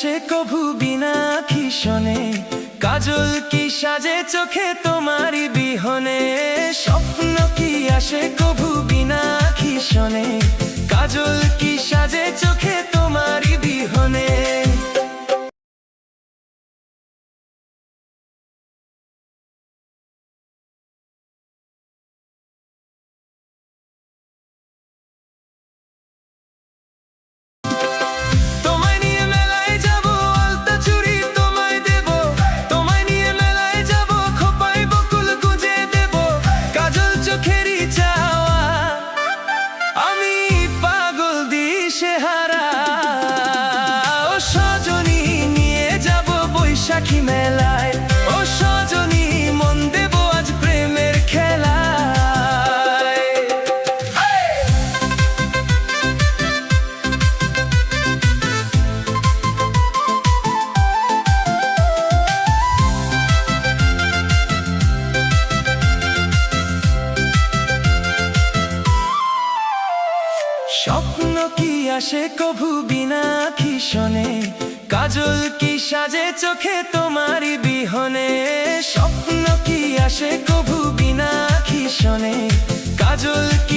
আসে কভু বিনা আঁখি শোনে, কাজল কি সাজে চোখে তোমারই বিহনে। স্বপ্ন কি আসে কভু বিনা আঁখি শোনে, কাজল কি সাজে চোখে তোমারই বিহনে। সাখী মেলায় ও সজনী মন দেব আজ প্রেমের খেলায়। স্বপ্ন কি আসে কভু বিনা আঁখি শোনে, কাজল কি সাজে চোখে তোমারই বিহনে। স্বপ্ন কি আসে কভু বিনা আঁখি শোনে, কাজল কি